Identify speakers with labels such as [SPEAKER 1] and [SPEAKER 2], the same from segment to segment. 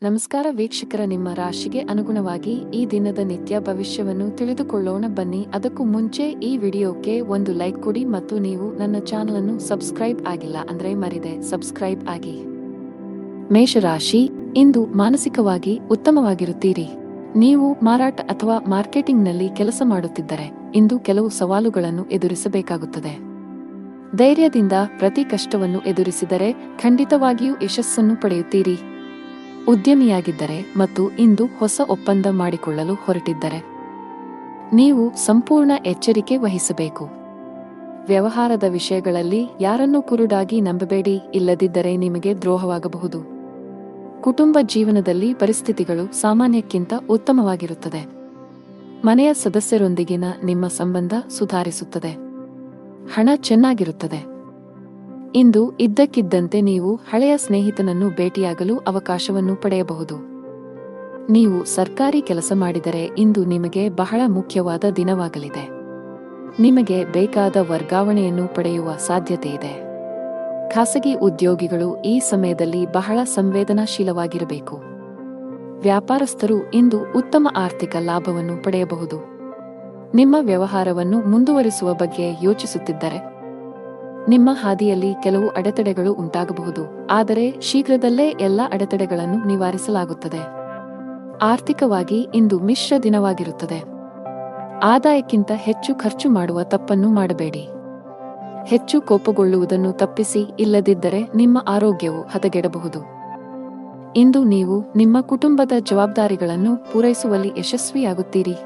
[SPEAKER 1] ನಮಸ್ಕಾರ ವೀಕ್ಷಕರ, ನಿಮ್ಮ ರಾಶಿಗೆ ಅನುಗುಣವಾಗಿ ಈ ದಿನದ ನಿತ್ಯ ಭವಿಷ್ಯವನ್ನು ತಿಳಿದುಕೊಳ್ಳೋಣ ಬನ್ನಿ. ಅದಕ್ಕೂ ಮುಂಚೆ ಈ ವಿಡಿಯೋಕ್ಕೆ ಒಂದು ಲೈಕ್ ಕೊಡಿ ಮತ್ತು ನೀವು ನನ್ನ ಚಾನಲ್ ಅನ್ನು ಸಬ್ಸ್ಕ್ರೈಬ್ ಆಗಿಲ್ಲ ಅಂದ್ರೆ ಮರಿದೆ ಸಬ್ಸ್ಕ್ರೈಬ್ ಆಗಿ. ಮೇಷರಾಶಿ, ಇಂದು ಮಾನಸಿಕವಾಗಿ ಉತ್ತಮವಾಗಿರುತ್ತೀರಿ. ನೀವು ಮಾರಾಟ ಅಥವಾ ಮಾರ್ಕೆಟಿಂಗ್ನಲ್ಲಿ ಕೆಲಸ ಮಾಡುತ್ತಿದ್ದರೆ ಇಂದು ಕೆಲವು ಸವಾಲುಗಳನ್ನು ಎದುರಿಸಬೇಕಾಗುತ್ತದೆ. ಧೈರ್ಯದಿಂದ ಪ್ರತಿ ಕಷ್ಟವನ್ನು ಎದುರಿಸಿದರೆ ಖಂಡಿತವಾಗಿಯೂ ಯಶಸ್ಸನ್ನು ಪಡೆಯುತ್ತೀರಿ. ಉದ್ಯಮಿಯಾಗಿದ್ದರೆ ಮತ್ತು ಇಂದು ಹೊಸ ಒಪ್ಪಂದ ಮಾಡಿಕೊಳ್ಳಲು ಹೊರಟಿದ್ದರೆ ನೀವು ಸಂಪೂರ್ಣ ಎಚ್ಚರಿಕೆ ವಹಿಸಬೇಕು. ವ್ಯವಹಾರದ ವಿಷಯಗಳಲ್ಲಿ ಯಾರನ್ನೂ ಕುರುಡಾಗಿ ನಂಬಬೇಡಿ, ಇಲ್ಲದಿದ್ದರೆ ನಿಮಗೆ ದ್ರೋಹವಾಗಬಹುದು. ಕುಟುಂಬ ಜೀವನದಲ್ಲಿ ಪರಿಸ್ಥಿತಿಗಳು ಸಾಮಾನ್ಯಕ್ಕಿಂತ ಉತ್ತಮವಾಗಿರುತ್ತದೆ. ಮನೆಯ ಸದಸ್ಯರೊಂದಿಗಿನ ನಿಮ್ಮ ಸಂಬಂಧ ಸುಧಾರಿಸುತ್ತದೆ. ಹಣ ಚೆನ್ನಾಗಿರುತ್ತದೆ. ಇಂದು ಇದ್ದಕ್ಕಿದ್ದಂತೆ ನೀವು ಹಳೆಯ ಸ್ನೇಹಿತನನ್ನು ಭೇಟಿಯಾಗಲು ಅವಕಾಶವನ್ನು ಪಡೆಯಬಹುದು. ನೀವು ಸರ್ಕಾರಿ ಕೆಲಸ ಮಾಡಿದರೆ ಇಂದು ನಿಮಗೆ ಬಹಳ ಮುಖ್ಯವಾದ ದಿನವಾಗಲಿದೆ. ನಿಮಗೆ ಬೇಕಾದ ವರ್ಗಾವಣೆಯನ್ನು ಪಡೆಯುವ ಸಾಧ್ಯತೆಯಿದೆ. ಖಾಸಗಿ ಉದ್ಯೋಗಿಗಳು ಈ ಸಮಯದಲ್ಲಿ ಬಹಳ ಸಂವೇದನಾಶೀಲವಾಗಿರಬೇಕು. ವ್ಯಾಪಾರಸ್ಥರು ಇಂದು ಉತ್ತಮ ಆರ್ಥಿಕ ಲಾಭವನ್ನು ಪಡೆಯಬಹುದು. ನಿಮ್ಮ ವ್ಯವಹಾರವನ್ನು ಮುಂದುವರಿಸುವ ಬಗ್ಗೆ ಯೋಚಿಸುತ್ತಿದ್ದರೆ ನಿಮ್ಮ ಹಾದಿಯಲ್ಲಿ ಕೆಲವು ಅಡೆತಡೆಗಳು ಉಂಟಾಗಬಹುದು, ಆದರೆ ಶೀಘ್ರದಲ್ಲೇ ಎಲ್ಲ ಅಡೆತಡೆಗಳನ್ನು ನಿವಾರಿಸಲಾಗುತ್ತದೆ. ಆರ್ಥಿಕವಾಗಿ ಇಂದು ಮಿಶ್ರ ದಿನವಾಗಿರುತ್ತದೆ. ಆದಾಯಕ್ಕಿಂತ ಹೆಚ್ಚು ಖರ್ಚು ಮಾಡುವ ತಪ್ಪನ್ನು ಮಾಡಬೇಡಿ. ಹೆಚ್ಚು ಕೋಪಗೊಳ್ಳುವುದನ್ನು ತಪ್ಪಿಸಿ, ಇಲ್ಲದಿದ್ದರೆ ನಿಮ್ಮ ಆರೋಗ್ಯವು ಹದಗೆಡಬಹುದು. ಇಂದು ನೀವು ನಿಮ್ಮ ಕುಟುಂಬದ ಜವಾಬ್ದಾರಿಗಳನ್ನು ಪೂರೈಸುವಲ್ಲಿ ಯಶಸ್ವಿಯಾಗುತ್ತೀರಿ.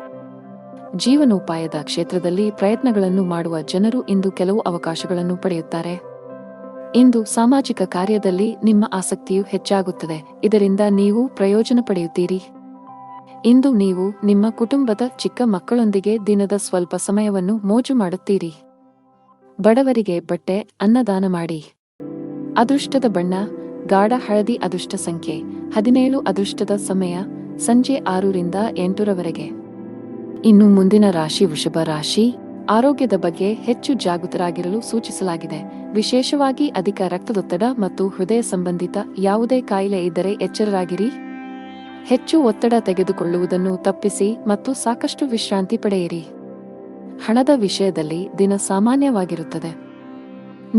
[SPEAKER 1] ಜೀವನೋಪಾಯದ ಕ್ಷೇತ್ರದಲ್ಲಿ ಪ್ರಯತ್ನಗಳನ್ನು ಮಾಡುವ ಜನರು ಇಂದು ಕೆಲವು ಅವಕಾಶಗಳನ್ನು ಪಡೆಯುತ್ತಾರೆ. ಇಂದು ಸಾಮಾಜಿಕ ಕಾರ್ಯದಲ್ಲಿ ನಿಮ್ಮ ಆಸಕ್ತಿಯು ಹೆಚ್ಚಾಗುತ್ತದೆ, ಇದರಿಂದ ನೀವು ಪ್ರಯೋಜನ ಪಡೆಯುತ್ತೀರಿ. ಇಂದು ನೀವು ನಿಮ್ಮ ಕುಟುಂಬದ ಚಿಕ್ಕ ಮಕ್ಕಳೊಂದಿಗೆ ದಿನದ ಸ್ವಲ್ಪ ಸಮಯವನ್ನು ಮೋಜು ಮಾಡುತ್ತೀರಿ. ಬಡವರಿಗೆ ಬಟ್ಟೆ, ಅನ್ನದಾನ ಮಾಡಿ. ಅದೃಷ್ಟದ ಬಣ್ಣ ಗಾಢ ಹಳದಿ. ಅದೃಷ್ಟ ಸಂಖ್ಯೆ 17. ಅದೃಷ್ಟದ ಸಮಯ ಸಂಜೆ 6ರಿಂದ 8ರವರೆಗೆ. ಇನ್ನು ಮುಂದಿನ ರಾಶಿ ವೃಷಭ ರಾಶಿ. ಆರೋಗ್ಯದ ಬಗ್ಗೆ ಹೆಚ್ಚು ಜಾಗೃತರಾಗಿರಲು ಸೂಚಿಸಲಾಗಿದೆ. ವಿಶೇಷವಾಗಿ ಅಧಿಕ ರಕ್ತದೊತ್ತಡ ಮತ್ತು ಹೃದಯ ಸಂಬಂಧಿತ ಯಾವುದೇ ಕಾಯಿಲೆ ಇದ್ದರೆ ಎಚ್ಚರರಾಗಿರಿ. ಹೆಚ್ಚು ಒತ್ತಡ ತೆಗೆದುಕೊಳ್ಳುವುದನ್ನು ತಪ್ಪಿಸಿ ಮತ್ತು ಸಾಕಷ್ಟು ವಿಶ್ರಾಂತಿ ಪಡೆಯಿರಿ. ಹಣದ ವಿಷಯದಲ್ಲಿ ದಿನ ಸಾಮಾನ್ಯವಾಗಿರುತ್ತದೆ.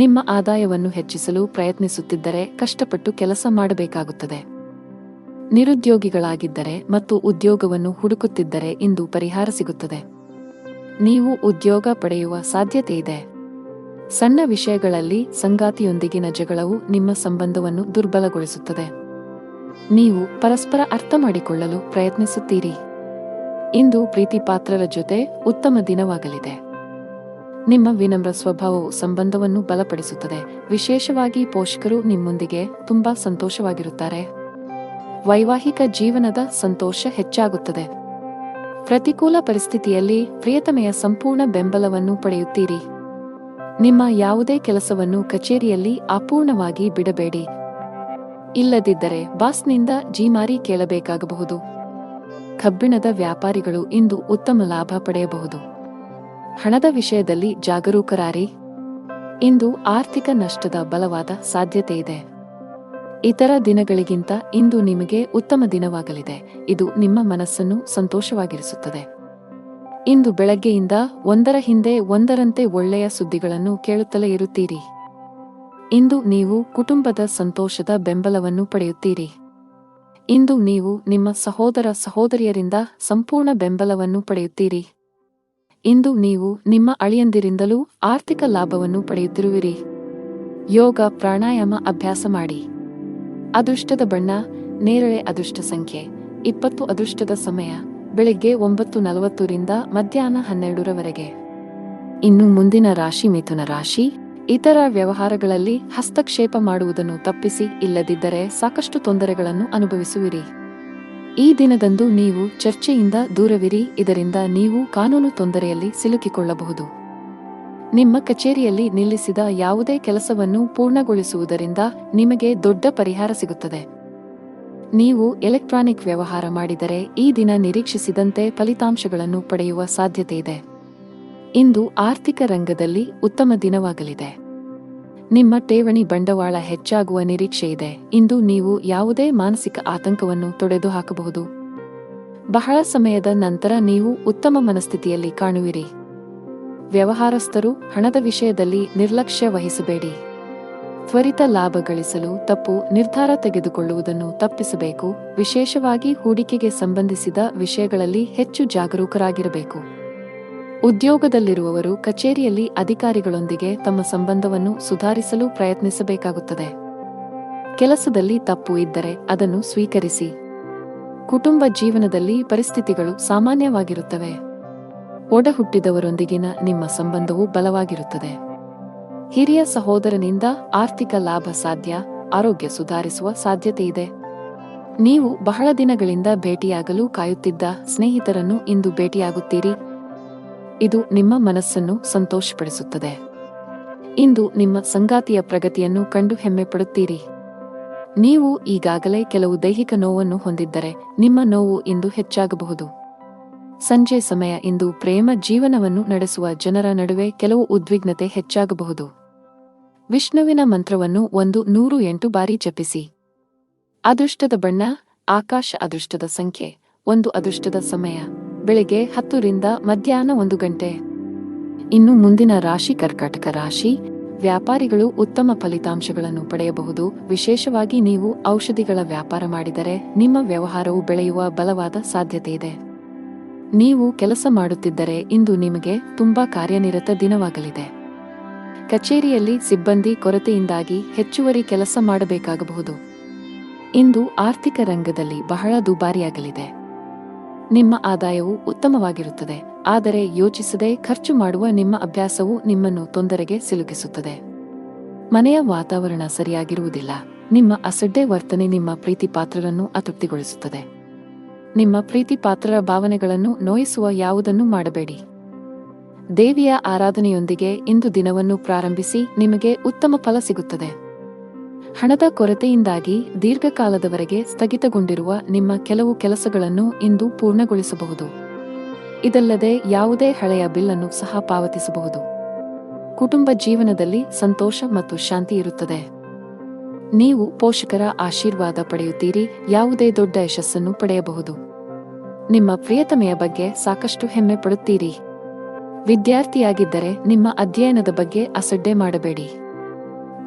[SPEAKER 1] ನಿಮ್ಮ ಆದಾಯವನ್ನು ಹೆಚ್ಚಿಸಲು ಪ್ರಯತ್ನಿಸುತ್ತಿದ್ದರೆ ಕಷ್ಟಪಟ್ಟು ಕೆಲಸ ಮಾಡಬೇಕಾಗುತ್ತದೆ. ನಿರುದ್ಯೋಗಿಗಳಾಗಿದ್ದರೆ ಮತ್ತು ಉದ್ಯೋಗವನ್ನು ಹುಡುಕುತ್ತಿದ್ದರೆ ಇಂದು ಪರಿಹಾರ ಸಿಗುತ್ತದೆ. ನೀವು ಉದ್ಯೋಗ ಪಡೆಯುವ ಸಾಧ್ಯತೆಯಿದೆ. ಸಣ್ಣ ವಿಷಯಗಳಲ್ಲಿ ಸಂಗಾತಿಯೊಂದಿಗಿನ ಜಗಳವು ನಿಮ್ಮ ಸಂಬಂಧವನ್ನು ದುರ್ಬಲಗೊಳಿಸುತ್ತದೆ. ನೀವು ಪರಸ್ಪರ ಅರ್ಥ ಮಾಡಿಕೊಳ್ಳಲು ಪ್ರಯತ್ನಿಸುತ್ತೀರಿ. ಇಂದು ಪ್ರೀತಿಪಾತ್ರರ ಜೊತೆ ಉತ್ತಮ ದಿನವಾಗಲಿದೆ. ನಿಮ್ಮ ವಿನಮ್ರ ಸ್ವಭಾವವು ಸಂಬಂಧವನ್ನು ಬಲಪಡಿಸುತ್ತದೆ. ವಿಶೇಷವಾಗಿ ಪೋಷಕರು ನಿಮ್ಮೊಂದಿಗೆ ತುಂಬಾ ಸಂತೋಷವಾಗಿರುತ್ತಾರೆ. ವೈವಾಹಿಕ ಜೀವನದ ಸಂತೋಷ ಹೆಚ್ಚಾಗುತ್ತದೆ. ಪ್ರತಿಕೂಲ ಪರಿಸ್ಥಿತಿಯಲ್ಲಿ ಪ್ರಿಯತಮೆಯ ಸಂಪೂರ್ಣ ಬೆಂಬಲವನ್ನು ಪಡೆಯುತ್ತೀರಿ. ನಿಮ್ಮ ಯಾವುದೇ ಕೆಲಸವನ್ನು ಕಚೇರಿಯಲ್ಲಿ ಅಪೂರ್ಣವಾಗಿ ಬಿಡಬೇಡಿ, ಇಲ್ಲದಿದ್ದರೆ ಬಾಸ್ನಿಂದ ಜೀಮಾರಿ ಕೇಳಬೇಕಾಗಬಹುದು. ಕಬ್ಬಿಣದ ವ್ಯಾಪಾರಿಗಳು ಇಂದು ಉತ್ತಮ ಲಾಭ ಪಡೆಯಬಹುದು. ಹಣದ ವಿಷಯದಲ್ಲಿ ಜಾಗರೂಕರಾರಿ. ಇಂದು ಆರ್ಥಿಕ ನಷ್ಟದ ಬಲವಾದ ಸಾಧ್ಯತೆಯಿದೆ. ಇತರ ದಿನಗಳಿಗಿಂತ ಇಂದು ನಿಮಗೆ ಉತ್ತಮ ದಿನವಾಗಲಿದೆ. ಇದು ನಿಮ್ಮ ಮನಸ್ಸನ್ನು ಸಂತೋಷವಾಗಿರಿಸುತ್ತದೆ. ಇಂದು ಬೆಳಗ್ಗೆಯಿಂದ ಒಂದರ ಹಿಂದೆ ಒಂದರಂತೆ ಒಳ್ಳೆಯ ಸುದ್ದಿಗಳನ್ನು ಕೇಳುತ್ತಲೇ ಇರುತ್ತೀರಿ. ಇಂದು ನೀವು ಕುಟುಂಬದ ಸಂತೋಷದ ಬೆಂಬಲವನ್ನು ಪಡೆಯುತ್ತೀರಿ. ಇಂದು ನೀವು ನಿಮ್ಮ ಸಹೋದರ ಸಹೋದರಿಯರಿಂದ ಸಂಪೂರ್ಣ ಬೆಂಬಲವನ್ನು ಪಡೆಯುತ್ತೀರಿ. ಇಂದು ನೀವು ನಿಮ್ಮ ಅಳಿಯಂದಿರಿಂದಲೂ ಆರ್ಥಿಕ ಲಾಭವನ್ನು ಪಡೆಯುತ್ತಿರುವಿರಿ. ಯೋಗ ಪ್ರಾಣಾಯಾಮ ಅಭ್ಯಾಸ ಮಾಡಿ. ಅದೃಷ್ಟದ ಬಣ್ಣ ನೇರಳೆ. ಅದೃಷ್ಟ ಸಂಖ್ಯೆ 20. ಅದೃಷ್ಟದ ಸಮಯ ಬೆಳಗ್ಗೆ 9:40ರಿಂದ ಮಧ್ಯಾಹ್ನ 12ರವರೆಗೆ. ಇನ್ನು ಮುಂದಿನ ರಾಶಿ ಮಿಥುನ ರಾಶಿ. ಇತರ ವ್ಯವಹಾರಗಳಲ್ಲಿ ಹಸ್ತಕ್ಷೇಪ ಮಾಡುವುದನ್ನು ತಪ್ಪಿಸಿ, ಇಲ್ಲದಿದ್ದರೆ ಸಾಕಷ್ಟು ತೊಂದರೆಗಳನ್ನು ಅನುಭವಿಸುವಿರಿ. ಈ ದಿನದಂದು ನೀವು ಚರ್ಚೆಯಿಂದ ದೂರವಿರಿ, ಇದರಿಂದ ನೀವು ಕಾನೂನು ತೊಂದರೆಯಲ್ಲಿ ಸಿಲುಕಿಕೊಳ್ಳಬಹುದು. ನಿಮ್ಮ ಕಚೇರಿಯಲ್ಲಿ ನಿಲ್ಲಿಸಿದ ಯಾವುದೇ ಕೆಲಸವನ್ನು ಪೂರ್ಣಗೊಳಿಸುವುದರಿಂದ ನಿಮಗೆ ದೊಡ್ಡ ಪರಿಹಾರ ಸಿಗುತ್ತದೆ. ನೀವು ಎಲೆಕ್ಟ್ರಾನಿಕ್ ವ್ಯವಹಾರ ಮಾಡಿದರೆ ಈ ದಿನ ನಿರೀಕ್ಷಿಸಿದಂತೆ ಫಲಿತಾಂಶಗಳನ್ನು ಪಡೆಯುವ ಸಾಧ್ಯತೆಯಿದೆ. ಇಂದು ಆರ್ಥಿಕ ರಂಗದಲ್ಲಿ ಉತ್ತಮ ದಿನವಾಗಲಿದೆ. ನಿಮ್ಮ ಠೇವಣಿ ಬಂಡವಾಳ ಹೆಚ್ಚಾಗುವ ನಿರೀಕ್ಷೆಯಿದೆ. ಇಂದು ನೀವು ಯಾವುದೇ ಮಾನಸಿಕ ಆತಂಕವನ್ನು ತೊಡೆದುಹಾಕಬಹುದು. ಬಹಳ ಸಮಯದ ನಂತರ ನೀವು ಉತ್ತಮ ಮನಸ್ಥಿತಿಯಲ್ಲಿ ಕಾಣುವಿರಿ. ವ್ಯವಹಾರಸ್ಥರು ಹಣದ ವಿಷಯದಲ್ಲಿ ನಿರ್ಲಕ್ಷ್ಯ ವಹಿಸಬೇಡಿ. ತ್ವರಿತ ಲಾಭ ಗಳಿಸಲು ತಪ್ಪು ನಿರ್ಧಾರ ತೆಗೆದುಕೊಳ್ಳುವುದನ್ನು ತಪ್ಪಿಸಬೇಕು. ವಿಶೇಷವಾಗಿ ಹೂಡಿಕೆಗೆ ಸಂಬಂಧಿಸಿದ ವಿಷಯಗಳಲ್ಲಿ ಹೆಚ್ಚು ಜಾಗರೂಕರಾಗಿರಬೇಕು. ಉದ್ಯೋಗದಲ್ಲಿರುವವರು ಕಚೇರಿಯಲ್ಲಿ ಅಧಿಕಾರಿಗಳೊಂದಿಗೆ ತಮ್ಮ ಸಂಬಂಧವನ್ನು ಸುಧಾರಿಸಲು ಪ್ರಯತ್ನಿಸಬೇಕಾಗುತ್ತದೆ. ಕೆಲಸದಲ್ಲಿ ತಪ್ಪು ಇದ್ದರೆ ಅದನ್ನು ಸ್ವೀಕರಿಸಿ. ಕುಟುಂಬ ಜೀವನದಲ್ಲಿ ಪರಿಸ್ಥಿತಿಗಳು ಸಾಮಾನ್ಯವಾಗಿರುತ್ತವೆ. ಒಡಹುಟ್ಟಿದವರೊಂದಿಗಿನ ನಿಮ್ಮ ಸಂಬಂಧವು ಬಲವಾಗಿರುತ್ತದೆ. ಹಿರಿಯ ಸಹೋದರನಿಂದ ಆರ್ಥಿಕ ಲಾಭ ಸಾಧ್ಯ. ಆರೋಗ್ಯ ಸುಧಾರಿಸುವ ಸಾಧ್ಯತೆಯಿದೆ. ನೀವು ಬಹಳ ದಿನಗಳಿಂದ ಭೇಟಿಯಾಗಲು ಕಾಯುತ್ತಿದ್ದ ಸ್ನೇಹಿತರನ್ನು ಇಂದು ಭೇಟಿಯಾಗುತ್ತೀರಿ. ಇದು ನಿಮ್ಮ ಮನಸ್ಸನ್ನು ಸಂತೋಷಪಡಿಸುತ್ತದೆ. ಇಂದು ನಿಮ್ಮ ಸಂಗಾತಿಯ ಪ್ರಗತಿಯನ್ನು ಕಂಡು ಹೆಮ್ಮೆ ಪಡುತ್ತೀರಿ. ನೀವು ಈಗಾಗಲೇ ಕೆಲವು ದೈಹಿಕ ನೋವನ್ನು ಹೊಂದಿದ್ದರೆ ನಿಮ್ಮ ನೋವು ಇಂದು ಹೆಚ್ಚಾಗಬಹುದು. ಸಂಜೆ ಸಮಯ ಇಂದು ಪ್ರೇಮ ಜೀವನವನ್ನು ನಡೆಸುವ ಜನರ ನಡುವೆ ಕೆಲವು ಉದ್ವಿಗ್ನತೆ ಹೆಚ್ಚಾಗಬಹುದು. ವಿಷ್ಣುವಿನ ಮಂತ್ರವನ್ನು 108 ಬಾರಿ ಜಪಿಸಿ. ಅದೃಷ್ಟದ ಬಣ್ಣ ಆಕಾಶ. ಅದೃಷ್ಟದ ಸಂಖ್ಯೆ 1. ಅದೃಷ್ಟದ ಸಮಯ ಬೆಳಿಗ್ಗೆ 10 ರಿಂದ ಮಧ್ಯಾಹ್ನ 1 ಗಂಟೆ. ಇನ್ನು ಮುಂದಿನ ರಾಶಿ ಕರ್ಕಾಟಕ ರಾಶಿ. ವ್ಯಾಪಾರಿಗಳು ಉತ್ತಮ ಫಲಿತಾಂಶಗಳನ್ನು ಪಡೆಯಬಹುದು. ವಿಶೇಷವಾಗಿ ನೀವು ಔಷಧಿಗಳ ವ್ಯಾಪಾರ ಮಾಡಿದರೆ ನಿಮ್ಮ ವ್ಯವಹಾರವು ಬೆಳೆಯುವ ಬಲವಾದ ಸಾಧ್ಯತೆಯಿದೆ. ನೀವು ಕೆಲಸ ಮಾಡುತ್ತಿದ್ದರೆ ಇಂದು ನಿಮಗೆ ತುಂಬಾ ಕಾರ್ಯನಿರತ ದಿನವಾಗಲಿದೆ. ಕಚೇರಿಯಲ್ಲಿ ಸಿಬ್ಬಂದಿ ಕೊರತೆಯಿಂದಾಗಿ ಹೆಚ್ಚುವರಿ ಕೆಲಸ ಮಾಡಬೇಕಾಗಬಹುದು. ಇಂದು ಆರ್ಥಿಕ ರಂಗದಲ್ಲಿ ಬಹಳ ದುಬಾರಿಯಾಗಲಿದೆ. ನಿಮ್ಮ ಆದಾಯವು ಉತ್ತಮವಾಗಿರುತ್ತದೆ, ಆದರೆ ಯೋಚಿಸದೆ ಖರ್ಚು ಮಾಡುವ ನಿಮ್ಮ ಅಭ್ಯಾಸವು ನಿಮ್ಮನ್ನು ತೊಂದರೆಗೆ ಸಿಲುಕಿಸುತ್ತದೆ. ಮನೆಯ ವಾತಾವರಣ ಸರಿಯಾಗಿರುವುದಿಲ್ಲ. ನಿಮ್ಮ ಅಸಡ್ಡೆ ವರ್ತನೆ ನಿಮ್ಮ ಪ್ರೀತಿಪಾತ್ರರನ್ನು ಅತೃಪ್ತಿಗೊಳಿಸುತ್ತದೆ. ನಿಮ್ಮ ಪ್ರೀತಿಪಾತ್ರರ ಭಾವನೆಗಳನ್ನು ನೋಯಿಸುವ ಯಾವುದನ್ನು ಮಾಡಬೇಡಿ. ದೇವಿಯ ಆರಾಧನೆಯೊಂದಿಗೆ ಇಂದು ದಿನವನ್ನು ಪ್ರಾರಂಭಿಸಿ. ನಿಮಗೆ ಉತ್ತಮ ಫಲ ಸಿಗುತ್ತದೆ. ಹಣದ ಕೊರತೆಯಿಂದಾಗಿ ದೀರ್ಘಕಾಲದವರೆಗೆ ಸ್ಥಗಿತಗೊಂಡಿರುವ ನಿಮ್ಮ ಕೆಲವು ಕೆಲಸಗಳನ್ನು ಇಂದು ಪೂರ್ಣಗೊಳಿಸಬಹುದು. ಇದಲ್ಲದೆ ಯಾವುದೇ ಹಳೆಯ ಬಿಲ್ಲನ್ನು ಸಹ ಪಾವತಿಸಬಹುದು. ಕುಟುಂಬ ಜೀವನದಲ್ಲಿ ಸಂತೋಷ ಮತ್ತು ಶಾಂತಿ ಇರುತ್ತದೆ. ನೀವು ಪೋಷಕರ ಆಶೀರ್ವಾದ ಪಡೆಯುತ್ತೀರಿ. ಯಾವುದೇ ದೊಡ್ಡ ಯಶಸ್ಸನ್ನು ಪಡೆಯಬಹುದು. ನಿಮ್ಮ ಪ್ರಿಯತಮೆಯ ಬಗ್ಗೆ ಸಾಕಷ್ಟು ಹೆಮ್ಮೆ ಪಡುತ್ತೀರಿ. ವಿದ್ಯಾರ್ಥಿಯಾಗಿದ್ದರೆ ನಿಮ್ಮ ಅಧ್ಯಯನದ ಬಗ್ಗೆ ಅಸಡ್ಡೆ ಮಾಡಬೇಡಿ.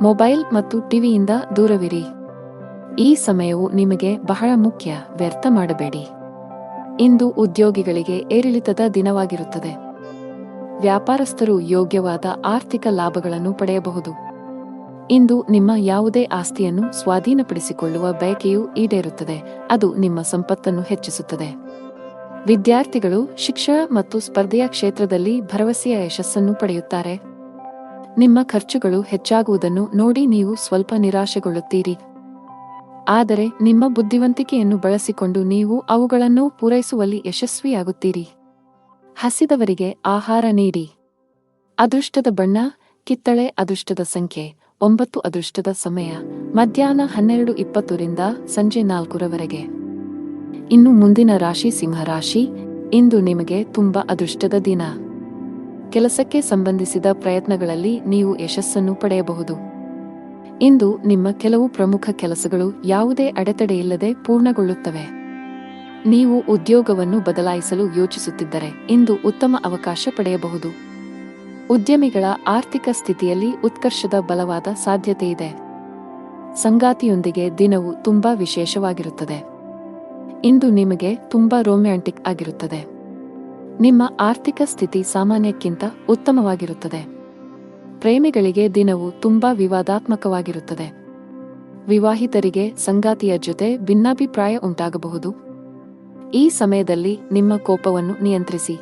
[SPEAKER 1] ಮೊಬೈಲ್ ಮತ್ತು ಟಿವಿಯಿಂದ ದೂರವಿರಿ. ಈ ಸಮಯವು ನಿಮಗೆ ಬಹಳ ಮುಖ್ಯ. ವ್ಯರ್ಥ ಮಾಡಬೇಡಿ. ಇಂದು ಉದ್ಯೋಗಿಗಳಿಗೆ ಏರಿಳಿತದ ದಿನವಾಗಿರುತ್ತದೆ. ವ್ಯಾಪಾರಸ್ಥರು ಯೋಗ್ಯವಾದ ಆರ್ಥಿಕ ಲಾಭಗಳನ್ನು ಪಡೆಯಬಹುದು. ಇಂದು ನಿಮ್ಮ ಯಾವುದೇ ಆಸ್ತಿಯನ್ನು ಸ್ವಾಧೀನಪಡಿಸಿಕೊಳ್ಳುವ ಬಯಕೆಯು ಈಡೇರುತ್ತದೆ. ಅದು ನಿಮ್ಮ ಸಂಪತ್ತನ್ನು ಹೆಚ್ಚಿಸುತ್ತದೆ. ವಿದ್ಯಾರ್ಥಿಗಳು ಶಿಕ್ಷಣ ಮತ್ತು ಸ್ಪರ್ಧೆಯ ಕ್ಷೇತ್ರದಲ್ಲಿ ಭರವಸೆಯ ಯಶಸ್ಸನ್ನು ಪಡೆಯುತ್ತಾರೆ. ನಿಮ್ಮ ಖರ್ಚುಗಳು ಹೆಚ್ಚಾಗುವುದನ್ನು ನೋಡಿ ನೀವು ಸ್ವಲ್ಪ ನಿರಾಶೆಗೊಳ್ಳುತ್ತೀರಿ. ಆದರೆ ನಿಮ್ಮ ಬುದ್ಧಿವಂತಿಕೆಯನ್ನು ಬಳಸಿಕೊಂಡು ನೀವು ಅವುಗಳನ್ನು ಪೂರೈಸುವಲ್ಲಿ ಯಶಸ್ವಿಯಾಗುತ್ತೀರಿ. ಹಸಿದವರಿಗೆ ಆಹಾರ ನೀಡಿ. ಅದೃಷ್ಟದ ಬಣ್ಣ ಕಿತ್ತಳೆ. ಅದೃಷ್ಟದ ಸಂಖ್ಯೆ 9. ಅದೃಷ್ಟದ ಸಮಯ ಮಧ್ಯಾಹ್ನ 12:20 ರಿಂದ ಸಂಜೆ 4 ರವರೆಗೆ. ಇನ್ನು ಮುಂದಿನ ರಾಶಿ ಸಿಂಹರಾಶಿ. ಇಂದು ನಿಮಗೆ ತುಂಬಾ ಅದೃಷ್ಟದ ದಿನ. ಕೆಲಸಕ್ಕೆ ಸಂಬಂಧಿಸಿದ ಪ್ರಯತ್ನಗಳಲ್ಲಿ ನೀವು ಯಶಸ್ಸನ್ನು ಪಡೆಯಬಹುದು. ಇಂದು ನಿಮ್ಮ ಕೆಲವು ಪ್ರಮುಖ ಕೆಲಸಗಳು ಯಾವುದೇ ಅಡೆತಡೆಯಿಲ್ಲದೆ ಪೂರ್ಣಗೊಳ್ಳುತ್ತವೆ. ನೀವು ಉದ್ಯೋಗವನ್ನು ಬದಲಾಯಿಸಲು ಯೋಚಿಸುತ್ತಿದ್ದರೆ ಇಂದು ಉತ್ತಮ ಅವಕಾಶ ಪಡೆಯಬಹುದು. ಉದ್ಯಮಿಗಳ ಆರ್ಥಿಕ ಸ್ಥಿತಿಯಲ್ಲಿ ಉತ್ಕರ್ಷದ ಬಲವಾದ ಸಾಧ್ಯತೆಯಿದೆ. ಸಂಗಾತಿಯೊಂದಿಗೆ ದಿನವು ತುಂಬಾ ವಿಶೇಷವಾಗಿರುತ್ತದೆ. ಇಂದು ನಿಮಗೆ ತುಂಬಾ ರೊಮ್ಯಾಂಟಿಕ್ ಆಗಿರುತ್ತದೆ. ನಿಮ್ಮ ಆರ್ಥಿಕ ಸ್ಥಿತಿ ಸಾಮಾನ್ಯಕ್ಕಿಂತ ಉತ್ತಮವಾಗಿರುತ್ತದೆ. ಪ್ರೇಮಿಗಳಿಗೆ ದಿನವು ತುಂಬಾ ವಿವಾದಾತ್ಮಕವಾಗಿರುತ್ತದೆ. ವಿವಾಹಿತರಿಗೆ ಸಂಗಾತಿಯ ಜೊತೆ ಭಿನ್ನಾಭಿಪ್ರಾಯ ಉಂಟಾಗಬಹುದು. ಈ ಸಮಯದಲ್ಲಿ ನಿಮ್ಮ ಕೋಪವನ್ನು ನಿಯಂತ್ರಿಸಿ.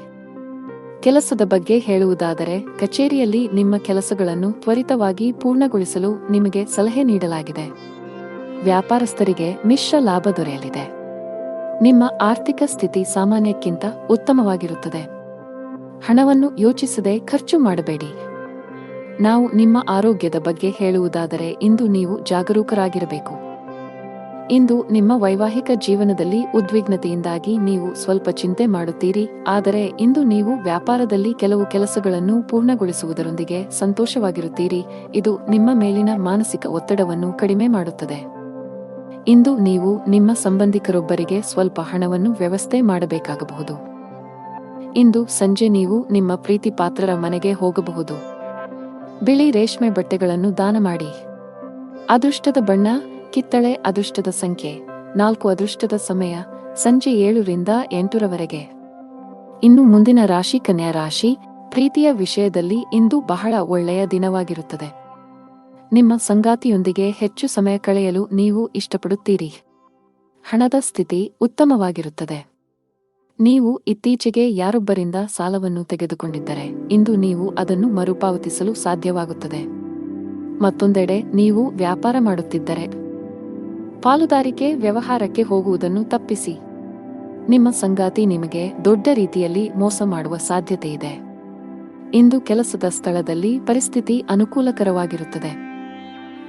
[SPEAKER 1] ಕೆಲಸದ ಬಗ್ಗೆ ಹೇಳುವುದಾದರೆ ಕಚೇರಿಯಲ್ಲಿ ನಿಮ್ಮ ಕೆಲಸಗಳನ್ನು ತ್ವರಿತವಾಗಿ ಪೂರ್ಣಗೊಳಿಸಲು ನಿಮಗೆ ಸಲಹೆ ನೀಡಲಾಗಿದೆ. ವ್ಯಾಪಾರಸ್ಥರಿಗೆ ಮಿಶ್ರ ಲಾಭ ದೊರೆಯಲಿದೆ. ನಿಮ್ಮ ಆರ್ಥಿಕ ಸ್ಥಿತಿ ಸಾಮಾನ್ಯಕ್ಕಿಂತ ಉತ್ತಮವಾಗಿರುತ್ತದೆ. ಹಣವನ್ನು ಯೋಚಿಸದೆ ಖರ್ಚು ಮಾಡಬೇಡಿ. ನಾವು ನಿಮ್ಮ ಆರೋಗ್ಯದ ಬಗ್ಗೆ ಹೇಳುವುದಾದರೆ ಇಂದು ನೀವು ಜಾಗರೂಕರಾಗಿರಬೇಕು. ಇಂದು ನಿಮ್ಮ ವೈವಾಹಿಕ ಜೀವನದಲ್ಲಿ ಉದ್ವಿಗ್ನತೆಯಿಂದಾಗಿ ನೀವು ಸ್ವಲ್ಪ ಚಿಂತೆ ಮಾಡುತ್ತೀರಿ, ಆದರೆ ಇಂದು ನೀವು ವ್ಯಾಪಾರದಲ್ಲಿ ಕೆಲವು ಕೆಲಸಗಳನ್ನು ಪೂರ್ಣಗೊಳಿಸುವುದರೊಂದಿಗೆ ಸಂತೋಷವಾಗಿರುತ್ತೀರಿ. ಇದು ನಿಮ್ಮ ಮೇಲಿನ ಮಾನಸಿಕ ಒತ್ತಡವನ್ನು ಕಡಿಮೆ ಮಾಡುತ್ತದೆ. ಇಂದು ನೀವು ನಿಮ್ಮ ಸಂಬಂಧಿಕರೊಬ್ಬರಿಗೆ ಸ್ವಲ್ಪ ಹಣವನ್ನು ವ್ಯವಸ್ಥೆ ಮಾಡಬೇಕಾಗಬಹುದು. ಇಂದು ಸಂಜೆ ನೀವು ನಿಮ್ಮ ಪ್ರೀತಿ ಪಾತ್ರರ ಮನೆಗೆ ಹೋಗಬಹುದು. ಬಿಳಿ ರೇಷ್ಮೆ ಬಟ್ಟೆಗಳನ್ನು ದಾನ ಮಾಡಿ. ಅದೃಷ್ಟದ ಬಣ್ಣ ಕಿತ್ತಳೆ. ಅದೃಷ್ಟದ ಸಂಖ್ಯೆ 4. ಅದೃಷ್ಟದ ಸಮಯ ಸಂಜೆ 7ರಿಂದ 8ರವರೆಗೆ. ಇನ್ನು ಮುಂದಿನ ರಾಶಿ ಕನ್ಯಾ ರಾಶಿ. ಪ್ರೀತಿಯ ವಿಷಯದಲ್ಲಿ ಇಂದು ಬಹಳ ಒಳ್ಳೆಯ ದಿನವಾಗಿರುತ್ತದೆ. ನಿಮ್ಮ ಸಂಗಾತಿಯೊಂದಿಗೆ ಹೆಚ್ಚು ಸಮಯ ಕಳೆಯಲು ನೀವು ಇಷ್ಟಪಡುತ್ತೀರಿ. ಹಣದ ಸ್ಥಿತಿ ಉತ್ತಮವಾಗಿರುತ್ತದೆ. ನೀವು ಇತ್ತೀಚೆಗೆ ಯಾರೊಬ್ಬರಿಂದ ಸಾಲವನ್ನು ತೆಗೆದುಕೊಂಡಿದ್ದರೆ ಇಂದು ನೀವು ಅದನ್ನು ಮರುಪಾವತಿಸಲು ಸಾಧ್ಯವಾಗುತ್ತದೆ. ಮತ್ತೊಂದೆಡೆ ನೀವು ವ್ಯಾಪಾರ ಮಾಡುತ್ತಿದ್ದರೆ ಪಾಲುದಾರಿಕೆ ವ್ಯವಹಾರಕ್ಕೆ ಹೋಗುವುದನ್ನು ತಪ್ಪಿಸಿ. ನಿಮ್ಮ ಸಂಗಾತಿ ನಿಮಗೆ ದೊಡ್ಡ ರೀತಿಯಲ್ಲಿ ಮೋಸ ಮಾಡುವ ಸಾಧ್ಯತೆಯಿದೆ. ಇಂದು ಕೆಲಸದ ಸ್ಥಳದಲ್ಲಿ ಪರಿಸ್ಥಿತಿ ಅನುಕೂಲಕರವಾಗಿರುತ್ತದೆ.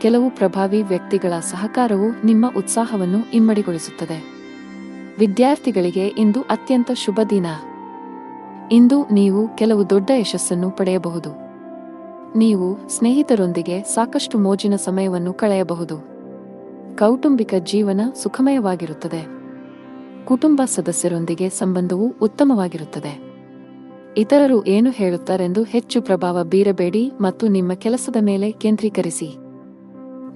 [SPEAKER 1] ಕೆಲವು ಪ್ರಭಾವಿ ವ್ಯಕ್ತಿಗಳ ಸಹಕಾರವು ನಿಮ್ಮ ಉತ್ಸಾಹವನ್ನು ಇಮ್ಮಡಿಗೊಳಿಸುತ್ತದೆ. ವಿದ್ಯಾರ್ಥಿಗಳಿಗೆ ಇಂದು ಅತ್ಯಂತ ಶುಭ ದಿನ. ಇಂದು ನೀವು ಕೆಲವು ದೊಡ್ಡ ಯಶಸ್ಸನ್ನು ಪಡೆಯಬಹುದು. ನೀವು ಸ್ನೇಹಿತರೊಂದಿಗೆ ಸಾಕಷ್ಟು ಮೋಜಿನ ಸಮಯವನ್ನು ಕಳೆಯಬಹುದು. ಕೌಟುಂಬಿಕ ಜೀವನ ಸುಖಮಯವಾಗಿರುತ್ತದೆ. ಕುಟುಂಬ ಸದಸ್ಯರೊಂದಿಗೆ ಸಂಬಂಧವು ಉತ್ತಮವಾಗಿರುತ್ತದೆ. ಇತರರು ಏನು ಹೇಳುತ್ತಾರೆಂದು ಹೆಚ್ಚು ಪ್ರಭಾವ ಬೀರಬೇಡಿ ಮತ್ತು ನಿಮ್ಮ ಕೆಲಸದ ಮೇಲೆ ಕೇಂದ್ರೀಕರಿಸಿ.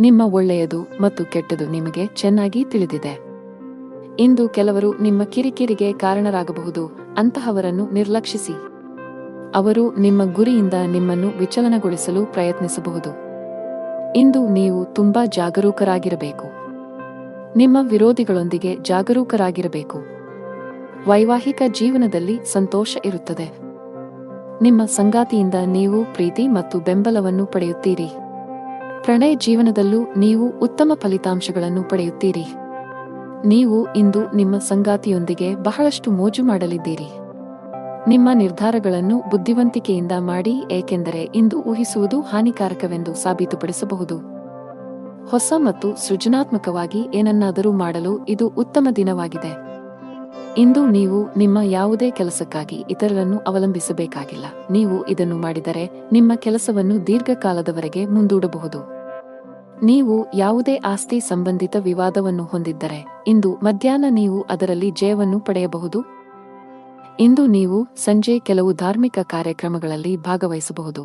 [SPEAKER 1] ನಿಮ್ಮ ಒಳ್ಳೆಯದು ಮತ್ತು ಕೆಟ್ಟದು ನಿಮಗೆ ಚೆನ್ನಾಗಿ ತಿಳಿದಿದೆ. ಇಂದು ಕೆಲವರು ನಿಮ್ಮ ಕಿರಿಕಿರಿಗೆ ಕಾರಣರಾಗಬಹುದು. ಅಂತಹವರನ್ನು ನಿರ್ಲಕ್ಷಿಸಿ. ಅವರು ನಿಮ್ಮ ಗುರಿಯಿಂದ ನಿಮ್ಮನ್ನು ವಿಚಲನಗೊಳಿಸಲು ಪ್ರಯತ್ನಿಸಬಹುದು. ಇಂದು ನೀವು ತುಂಬಾ ಜಾಗರೂಕರಾಗಿರಬೇಕು. ನಿಮ್ಮ ವಿರೋಧಿಗಳೊಂದಿಗೆ ಜಾಗರೂಕರಾಗಿರಬೇಕು. ವೈವಾಹಿಕ ಜೀವನದಲ್ಲಿ ಸಂತೋಷ ಇರುತ್ತದೆ. ನಿಮ್ಮ ಸಂಗಾತಿಯಿಂದ ನೀವು ಪ್ರೀತಿ ಮತ್ತು ಬೆಂಬಲವನ್ನು ಪಡೆಯುತ್ತೀರಿ. ಪ್ರಣಯ ಜೀವನದಲ್ಲೂ ನೀವು ಉತ್ತಮ ಫಲಿತಾಂಶಗಳನ್ನು ಪಡೆಯುತ್ತೀರಿ. ನೀವು ಇಂದು ನಿಮ್ಮ ಸಂಗಾತಿಯೊಂದಿಗೆ ಬಹಳಷ್ಟು ಮೋಜು ಮಾಡಲಿದ್ದೀರಿ. ನಿಮ್ಮ ನಿರ್ಧಾರಗಳನ್ನು ಬುದ್ಧಿವಂತಿಕೆಯಿಂದ ಮಾಡಿ, ಏಕೆಂದರೆ ಇಂದು ಊಹಿಸುವುದು ಹಾನಿಕಾರಕವೆಂದು ಸಾಬೀತುಪಡಿಸಬಹುದು. ಹೊಸ ಮತ್ತು ಸೃಜನಾತ್ಮಕವಾಗಿ ಏನನ್ನಾದರೂ ಮಾಡಲು ಇದು ಉತ್ತಮ ದಿನವಾಗಿದೆ. ಇಂದು ನೀವು ನಿಮ್ಮ ಯಾವುದೇ ಕೆಲಸಕ್ಕಾಗಿ ಇತರರನ್ನು ಅವಲಂಬಿಸಬೇಕಾಗಿಲ್ಲ. ನೀವು ಇದನ್ನು ಮಾಡಿದರೆ ನಿಮ್ಮ ಕೆಲಸವನ್ನು ದೀರ್ಘಕಾಲದವರೆಗೆ ಮುಂದೂಡಬಹುದು. ನೀವು ಯಾವುದೇ ಆಸ್ತಿ ಸಂಬಂಧಿತ ವಿವಾದವನ್ನು ಹೊಂದಿದ್ದರೆ ಇಂದು ಮಧ್ಯಾಹ್ನ ನೀವು ಅದರಲ್ಲಿ ಜಯವನ್ನು ಪಡೆಯಬಹುದು. ಇಂದು ನೀವು ಸಂಜೆ ಕೆಲವು ಧಾರ್ಮಿಕ ಕಾರ್ಯಕ್ರಮಗಳಲ್ಲಿ ಭಾಗವಹಿಸಬಹುದು.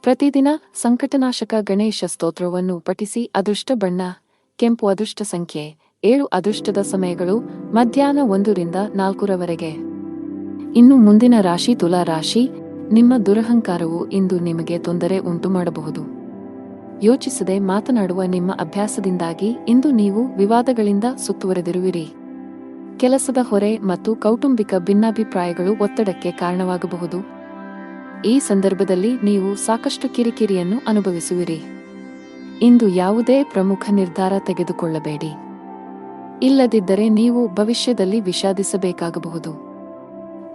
[SPEAKER 1] ಪ್ರತಿದಿನ ಸಂಕಟನಾಶಕ ಗಣೇಶ ಸ್ತೋತ್ರವನ್ನು ಪಠಿಸಿ. ಅದೃಷ್ಟ ಬಣ್ಣ ಕೆಂಪು. ಅದೃಷ್ಟ ಸಂಖ್ಯೆ 7. ಅದೃಷ್ಟದ ಸಮಯಗಳು ಮಧ್ಯಾಹ್ನ 1ರಿಂದ 4ರವರೆಗೆ. ಇನ್ನು ಮುಂದಿನ ರಾಶಿ ತುಲಾ ರಾಶಿ. ನಿಮ್ಮ ದುರಹಂಕಾರವು ಇಂದು ನಿಮಗೆ ತೊಂದರೆ ಉಂಟು ಮಾಡಬಹುದು. ಯೋಚಿಸದೆ ಮಾತನಾಡುವ ನಿಮ್ಮ ಅಭ್ಯಾಸದಿಂದಾಗಿ ಇಂದು ನೀವು ವಿವಾದಗಳಿಂದ ಸುತ್ತುವರೆದಿರುವಿರಿ. ಕೆಲಸದ ಹೊರೆ ಮತ್ತು ಕೌಟುಂಬಿಕ ಭಿನ್ನಾಭಿಪ್ರಾಯಗಳು ಒತ್ತಡಕ್ಕೆ ಕಾರಣವಾಗಬಹುದು. ಈ ಸಂದರ್ಭದಲ್ಲಿ ನೀವು ಸಾಕಷ್ಟು ಕಿರಿಕಿರಿಯನ್ನು ಅನುಭವಿಸುವಿರಿ. ಇಂದು ಯಾವುದೇ ಪ್ರಮುಖ ನಿರ್ಧಾರ ತೆಗೆದುಕೊಳ್ಳಬೇಡಿ. ಇಲ್ಲದಿದ್ದರೆ ನೀವು ಭವಿಷ್ಯದಲ್ಲಿ ವಿಷಾದಿಸಬೇಕಾಗಬಹುದು.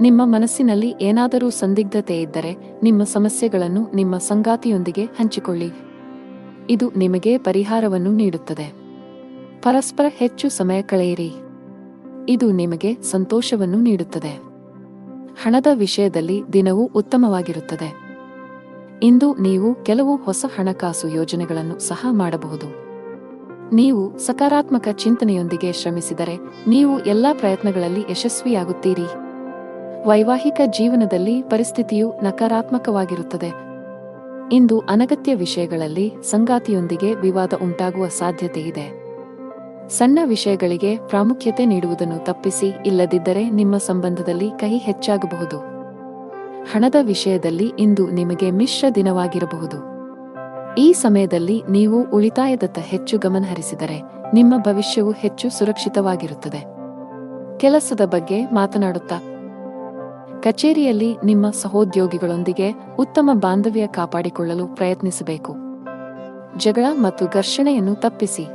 [SPEAKER 1] ನಿಮ್ಮ ಮನಸ್ಸಿನಲ್ಲಿ ಏನಾದರೂ ಸಂದಿಗ್ಧತೆ ಇದ್ದರೆ ನಿಮ್ಮ ಸಮಸ್ಯೆಗಳನ್ನು ನಿಮ್ಮ ಸಂಗಾತಿಯೊಂದಿಗೆ ಹಂಚಿಕೊಳ್ಳಿ. ಇದು ನಿಮಗೆ ಪರಿಹಾರವನ್ನು ನೀಡುತ್ತದೆ. ಪರಸ್ಪರ ಹೆಚ್ಚು ಸಮಯ ಕಳೆಯಿರಿ. ಇದು ನಿಮಗೆ ಸಂತೋಷವನ್ನು ನೀಡುತ್ತದೆ. ಹಣದ ವಿಷಯದಲ್ಲಿ ದಿನವೂ ಉತ್ತಮವಾಗಿರುತ್ತದೆ. ಇಂದು ನೀವು ಕೆಲವು ಹೊಸ ಹಣಕಾಸು ಯೋಜನೆಗಳನ್ನು ಸಹ ಮಾಡಬಹುದು. ನೀವು ಸಕಾರಾತ್ಮಕ ಚಿಂತನೆಯೊಂದಿಗೆ ಶ್ರಮಿಸಿದರೆ ನೀವು ಎಲ್ಲಾ ಪ್ರಯತ್ನಗಳಲ್ಲಿ ಯಶಸ್ವಿಯಾಗುತ್ತೀರಿ. ವೈವಾಹಿಕ ಜೀವನದಲ್ಲಿ ಪರಿಸ್ಥಿತಿಯು ನಕಾರಾತ್ಮಕವಾಗಿರುತ್ತದೆ. ಇಂದು ಅನಗತ್ಯ ವಿಷಯಗಳಲ್ಲಿ ಸಂಗಾತಿಯೊಂದಿಗೆ ವಿವಾದ ಉಂಟಾಗುವ ಸಾಧ್ಯತೆಯಿದೆ. ಸಣ್ಣ ವಿಷಯಗಳಿಗೆ ಪ್ರಾಮುಖ್ಯತೆ ನೀಡುವುದನ್ನು ತಪ್ಪಿಸಿ. ಇಲ್ಲದಿದ್ದರೆ ನಿಮ್ಮ ಸಂಬಂಧದಲ್ಲಿ ಕಹಿ ಹೆಚ್ಚಾಗಬಹುದು. ಹಣದ ವಿಷಯದಲ್ಲಿ ಇಂದು ನಿಮಗೆ ಮಿಶ್ರ ದಿನವಾಗಿರಬಹುದು. ಈ ಸಮಯದಲ್ಲಿ ನೀವು ಉಳಿತಾಯದತ್ತ ಹೆಚ್ಚು ಗಮನಹರಿಸಿದರೆ ನಿಮ್ಮ ಭವಿಷ್ಯವು ಹೆಚ್ಚು ಸುರಕ್ಷಿತವಾಗಿರುತ್ತದೆ. ಕೆಲಸದ ಬಗ್ಗೆ ಮಾತನಾಡುತ್ತಾ ಕಚೇರಿಯಲ್ಲಿ ನಿಮ್ಮ ಸಹೋದ್ಯೋಗಿಗಳೊಂದಿಗೆ ಉತ್ತಮ ಬಾಂಧವ್ಯ ಕಾಪಾಡಿಕೊಳ್ಳಲು ಪ್ರಯತ್ನಿಸಬೇಕು. ಜಗಳ ಮತ್ತು ಘರ್ಷಣೆಯನ್ನು ತಪ್ಪಿಸಿ.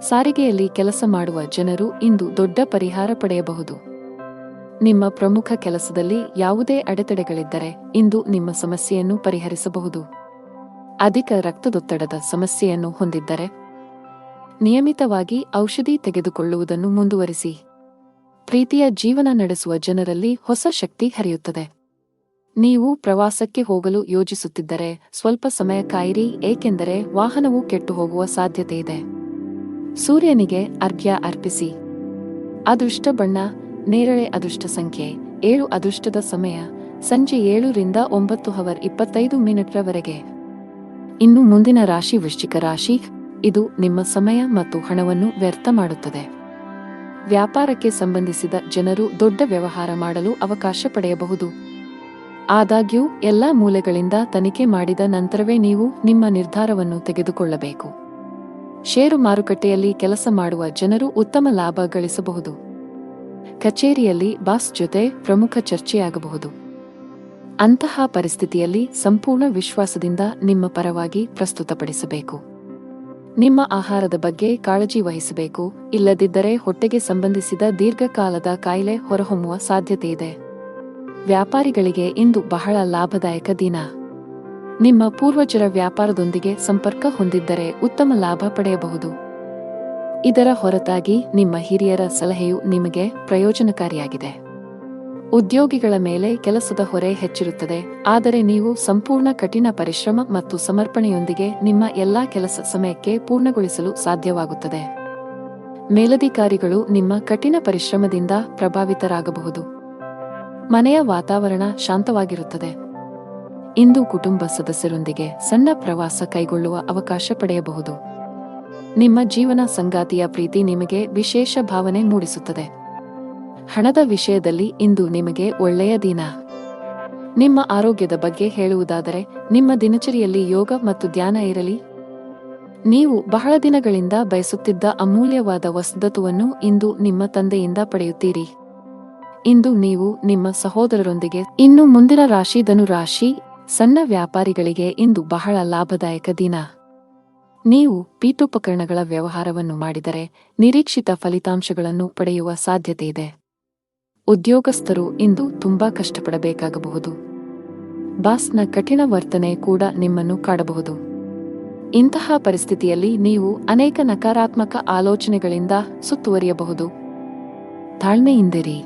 [SPEAKER 1] ಸಾರಿಗೆಯಲ್ಲಿ ಕೆಲಸ ಮಾಡುವ ಜನರು ಇಂದು ದೊಡ್ಡ ಪರಿಹಾರ ಪಡೆಯಬಹುದು. ನಿಮ್ಮ ಪ್ರಮುಖ ಕೆಲಸದಲ್ಲಿ ಯಾವುದೇ ಅಡೆತಡೆಗಳಿದ್ದರೆ ಇಂದು ನಿಮ್ಮ ಸಮಸ್ಯೆಯನ್ನು ಪರಿಹರಿಸಬಹುದು. ಅಧಿಕ ರಕ್ತದೊತ್ತಡದ ಸಮಸ್ಯೆಯನ್ನು ಹೊಂದಿದ್ದರೆ ನಿಯಮಿತವಾಗಿ ಔಷಧಿ ತೆಗೆದುಕೊಳ್ಳುವುದನ್ನು ಮುಂದುವರಿಸಿ. ಪ್ರೀತಿಯ ಜೀವನ ನಡೆಸುವ ಜನರಲ್ಲಿ ಹೊಸ ಶಕ್ತಿ ಹರಿಯುತ್ತದೆ. ನೀವು ಪ್ರವಾಸಕ್ಕೆ ಹೋಗಲು ಯೋಜಿಸುತ್ತಿದ್ದರೆ ಸ್ವಲ್ಪ ಸಮಯ ಕಾಯಿರಿ, ಏಕೆಂದರೆ ವಾಹನವು ಕೆಟ್ಟುಹೋಗುವ ಸಾಧ್ಯತೆಯಿದೆ. ಸೂರ್ಯನಿಗೆ ಅರ್ಘ್ಯ ಅರ್ಪಿಸಿ. ಅದೃಷ್ಟ ಬಣ್ಣ ನೇರಳೆ. ಅದೃಷ್ಟ ಸಂಖ್ಯೆ 7. ಅದೃಷ್ಟದ ಸಮಯ ಸಂಜೆ 7 ರಿಂದ 9:25 ಇನ್ನು ಮುಂದಿನ ರಾಶಿ ವೃಶ್ಚಿಕ ರಾಶಿ. ಇದು ನಿಮ್ಮ ಸಮಯ ಮತ್ತು ಹಣವನ್ನು ವ್ಯರ್ಥ ಮಾಡುತ್ತದೆ. ವ್ಯಾಪಾರಕ್ಕೆ ಸಂಬಂಧಿಸಿದ ಜನರು ದೊಡ್ಡ ವ್ಯವಹಾರ ಮಾಡಲು ಅವಕಾಶ ಪಡೆಯಬಹುದು. ಆದಾಗ್ಯೂ ಎಲ್ಲಾ ಮೂಲೆಗಳಿಂದ ತನಿಖೆ ಮಾಡಿದ ನಂತರವೇ ನೀವು ನಿಮ್ಮ ನಿರ್ಧಾರವನ್ನು ತೆಗೆದುಕೊಳ್ಳಬೇಕು. ಷೇರು ಮಾರುಕಟ್ಟೆಯಲ್ಲಿ ಕೆಲಸ ಮಾಡುವ ಜನರು ಉತ್ತಮ ಲಾಭ ಗಳಿಸಬಹುದು. ಕಚೇರಿಯಲ್ಲಿ ಬಾಸ್ ಜೊತೆ ಪ್ರಮುಖ ಚರ್ಚೆಯಾಗಬಹುದು. ಅಂತಹ ಪರಿಸ್ಥಿತಿಯಲ್ಲಿ ಸಂಪೂರ್ಣ ವಿಶ್ವಾಸದಿಂದ ನಿಮ್ಮ ಪರವಾಗಿ ಪ್ರಸ್ತುತಪಡಿಸಬೇಕು. ನಿಮ್ಮ ಆಹಾರದ ಬಗ್ಗೆ ಕಾಳಜಿ ವಹಿಸಬೇಕು, ಇಲ್ಲದಿದ್ದರೆ ಹೊಟ್ಟೆಗೆ ಸಂಬಂಧಿಸಿದ ದೀರ್ಘಕಾಲದ ಕಾಯಿಲೆ ಹೊರಹೊಮ್ಮುವ ಸಾಧ್ಯತೆಯಿದೆ. ವ್ಯಾಪಾರಿಗಳಿಗೆ ಇಂದು ಬಹಳ ಲಾಭದಾಯಕ ದಿನ. ನಿಮ್ಮ ಪೂರ್ವಜರ ವ್ಯಾಪಾರದೊಂದಿಗೆ ಸಂಪರ್ಕ ಹೊಂದಿದ್ದರೆ ಉತ್ತಮ ಲಾಭ ಪಡೆಯಬಹುದು. ಇದರ ಹೊರತಾಗಿ ನಿಮ್ಮ ಹಿರಿಯರ ಸಲಹೆಯು ನಿಮಗೆ ಪ್ರಯೋಜನಕಾರಿಯಾಗಿದೆ. ಉದ್ಯೋಗಿಗಳ ಮೇಲೆ ಕೆಲಸದ ಹೊರೆ ಹೆಚ್ಚಿರುತ್ತದೆ, ಆದರೆ ನೀವು ಸಂಪೂರ್ಣ ಕಠಿಣ ಪರಿಶ್ರಮ ಮತ್ತು ಸಮರ್ಪಣೆಯೊಂದಿಗೆ ನಿಮ್ಮ ಎಲ್ಲಾ ಕೆಲಸ ಸಮಯಕ್ಕೆ ಪೂರ್ಣಗೊಳಿಸಲು ಸಾಧ್ಯವಾಗುತ್ತದೆ. ಮೇಲಧಿಕಾರಿಗಳು ನಿಮ್ಮ ಕಠಿಣ ಪರಿಶ್ರಮದಿಂದ ಪ್ರಭಾವಿತರಾಗಬಹುದು. ಮನೆಯ ವಾತಾವರಣ ಶಾಂತವಾಗಿರುತ್ತದೆ. ಇಂದು ಕುಟುಂಬ ಸದಸ್ಯರೊಂದಿಗೆ ಸಣ್ಣ ಪ್ರವಾಸ ಕೈಗೊಳ್ಳುವ ಅವಕಾಶ ಪಡೆಯಬಹುದು. ನಿಮ್ಮ ಜೀವನ ಸಂಗಾತಿಯ ಪ್ರೀತಿ ನಿಮಗೆ ವಿಶೇಷ ಭಾವನೆ ಮೂಡಿಸುತ್ತದೆ. ಹಣದ ವಿಷಯದಲ್ಲಿ ಇಂದು ನಿಮಗೆ ಒಳ್ಳೆಯ ದಿನ. ನಿಮ್ಮ ಆರೋಗ್ಯದ ಬಗ್ಗೆ ಹೇಳುವುದಾದರೆ, ನಿಮ್ಮ ದಿನಚರಿಯಲ್ಲಿ ಯೋಗ ಮತ್ತು ಧ್ಯಾನ ಇರಲಿ. ನೀವು ಬಹಳ ದಿನಗಳಿಂದ ಬಯಸುತ್ತಿದ್ದ ಅಮೂಲ್ಯವಾದ ವಸ್ತುವನ್ನು ಇಂದು ನಿಮ್ಮ ತಂದೆಯಿಂದ ಪಡೆಯುತ್ತೀರಿ. ಇಂದು ನೀವು ನಿಮ್ಮ ಸಹೋದರರೊಂದಿಗೆ. ಇನ್ನು ಮುಂದಿನ ರಾಶಿ ಧನು ರಾಶಿ. ಸಣ್ಣ ವ್ಯಾಪಾರಿಗಳಿಗೆ ಇಂದು ಬಹಳ ಲಾಭದಾಯಕ ದಿನ. ನೀವು ಪೀಠೋಪಕರಣಗಳ ವ್ಯವಹಾರವನ್ನು ಮಾಡಿದರೆ ನಿರೀಕ್ಷಿತ ಫಲಿತಾಂಶಗಳನ್ನು ಪಡೆಯುವ ಸಾಧ್ಯತೆಯಿದೆ. ಉದ್ಯೋಗಸ್ಥರು ಇಂದು ತುಂಬಾ ಕಷ್ಟಪಡಬೇಕಾಗಬಹುದು. ಬಾಸ್ನ ಕಠಿಣ ವರ್ತನೆ ಕೂಡ ನಿಮ್ಮನ್ನು ಕಾಡಬಹುದು. ಇಂತಹ ಪರಿಸ್ಥಿತಿಯಲ್ಲಿ ನೀವು ಅನೇಕ ನಕಾರಾತ್ಮಕ ಆಲೋಚನೆಗಳಿಂದ ಸುತ್ತುವರಿಯಬಹುದು. ತಾಳ್ಮೆಯಿಂದಿರಿ.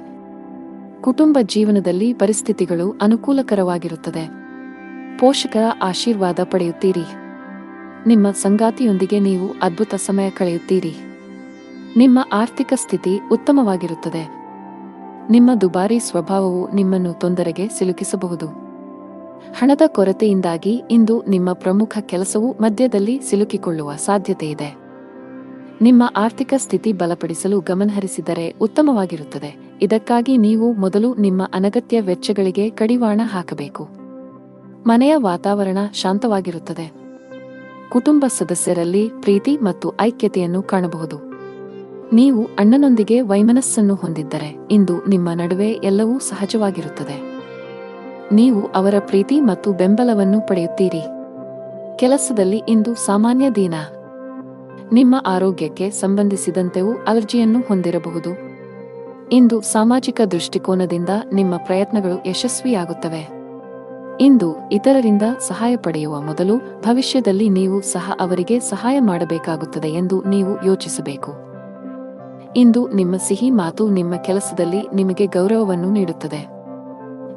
[SPEAKER 1] ಕುಟುಂಬ ಜೀವನದಲ್ಲಿ ಪರಿಸ್ಥಿತಿಗಳು ಅನುಕೂಲಕರವಾಗಿರುತ್ತದೆ. ಪೋಷಕರ ಆಶೀರ್ವಾದ ಪಡೆಯುತ್ತೀರಿ. ನಿಮ್ಮ ಸಂಗಾತಿಯೊಂದಿಗೆ ನೀವು ಅದ್ಭುತ ಸಮಯ ಕಳೆಯುತ್ತೀರಿ. ನಿಮ್ಮ ಆರ್ಥಿಕ ಸ್ಥಿತಿ ಉತ್ತಮವಾಗಿರುತ್ತದೆ. ನಿಮ್ಮ ದುಬಾರಿ ಸ್ವಭಾವವು ನಿಮ್ಮನ್ನು ತೊಂದರೆಗೆ ಸಿಲುಕಿಸಬಹುದು. ಹಣದ ಕೊರತೆಯಿಂದಾಗಿ ಇಂದು ನಿಮ್ಮ ಪ್ರಮುಖ ಕೆಲಸವು ಮಧ್ಯದಲ್ಲಿ ಸಿಲುಕಿಕೊಳ್ಳುವ ಸಾಧ್ಯತೆಯಿದೆ. ನಿಮ್ಮ ಆರ್ಥಿಕ ಸ್ಥಿತಿ ಬಲಪಡಿಸಲು ಗಮನಹರಿಸಿದರೆ ಉತ್ತಮವಾಗಿರುತ್ತದೆ. ಇದಕ್ಕಾಗಿ ನೀವು ಮೊದಲು ನಿಮ್ಮ ಅನಗತ್ಯ ವೆಚ್ಚಗಳಿಗೆ ಕಡಿವಾಣ ಹಾಕಬೇಕು. ಮನೆಯ ವಾತಾವರಣ ಶಾಂತವಾಗಿರುತ್ತದೆ. ಕುಟುಂಬ ಸದಸ್ಯರಲ್ಲಿ ಪ್ರೀತಿ ಮತ್ತು ಐಕ್ಯತೆಯನ್ನು ಕಾಣಬಹುದು. ನೀವು ಅಣ್ಣನೊಂದಿಗೆ ವೈಮನಸ್ಸನ್ನು ಹೊಂದಿದ್ದರೆ ಇಂದು ನಿಮ್ಮ ನಡುವೆ ಎಲ್ಲವೂ ಸಹಜವಾಗಿರುತ್ತದೆ. ನೀವು ಅವರ ಪ್ರೀತಿ ಮತ್ತು ಬೆಂಬಲವನ್ನು ಪಡೆಯುತ್ತೀರಿ. ಕೆಲಸದಲ್ಲಿ ಇಂದು ಸಾಮಾನ್ಯ ದಿನ. ನಿಮ್ಮ ಆರೋಗ್ಯಕ್ಕೆ ಸಂಬಂಧಿಸಿದಂತೆಯೂ ಅಲರ್ಜಿಯನ್ನು ಹೊಂದಿರಬಹುದು. ಇಂದು ಸಾಮಾಜಿಕ ದೃಷ್ಟಿಕೋನದಿಂದ ನಿಮ್ಮ ಪ್ರಯತ್ನಗಳು ಯಶಸ್ವಿಯಾಗುತ್ತವೆ. ಇಂದು ಇತರರಿಂದ ಸಹಾಯ ಪಡೆಯುವ ಮೊದಲು ಭವಿಷ್ಯದಲ್ಲಿ ನೀವು ಸಹ ಅವರಿಗೆ ಸಹಾಯ ಮಾಡಬೇಕಾಗುತ್ತದೆ ಎಂದು ನೀವು ಯೋಚಿಸಬೇಕು. ಇಂದು ನಿಮ್ಮ ಸಿಹಿ ಮಾತು ನಿಮ್ಮ ಕೆಲಸದಲ್ಲಿ ನಿಮಗೆ ಗೌರವವನ್ನು ನೀಡುತ್ತದೆ.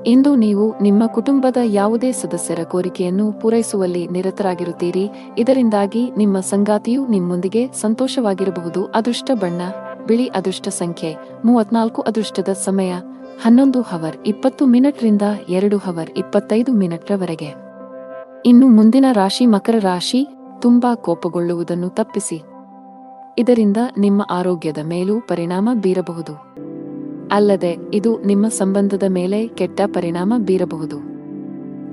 [SPEAKER 1] ಇಂದು ನೀವು ನಿಮ್ಮ ಕುಟುಂಬದ ಯಾವುದೇ ಸದಸ್ಯರ ಕೋರಿಕೆಯನ್ನು ಪೂರೈಸುವಲ್ಲಿ ನಿರತರಾಗಿರುತ್ತೀರಿ. ಇದರಿಂದಾಗಿ ನಿಮ್ಮ ಸಂಗಾತಿಯು ನಿಮ್ಮೊಂದಿಗೆ ಸಂತೋಷವಾಗಿರಬಹುದು. ಅದೃಷ್ಟ ಬಣ್ಣ ಬಿಳಿ. ಅದೃಷ್ಟ ಸಂಖ್ಯೆ 34. ಅದೃಷ್ಟದ ಸಮಯ 11:20 ರಿಂದ 2:25 ಇನ್ನು ಮುಂದಿನ ರಾಶಿ ಮಕರ ರಾಶಿ. ತುಂಬಾ ಕೋಪಗೊಳ್ಳುವುದನ್ನು ತಪ್ಪಿಸಿ. ಇದರಿಂದ ನಿಮ್ಮ ಆರೋಗ್ಯದ ಮೇಲೂ ಪರಿಣಾಮ ಬೀರಬಹುದು. ಅಲ್ಲದೆ ಇದು ನಿಮ್ಮ ಸಂಬಂಧದ ಮೇಲೆ ಕೆಟ್ಟ ಪರಿಣಾಮ ಬೀರಬಹುದು.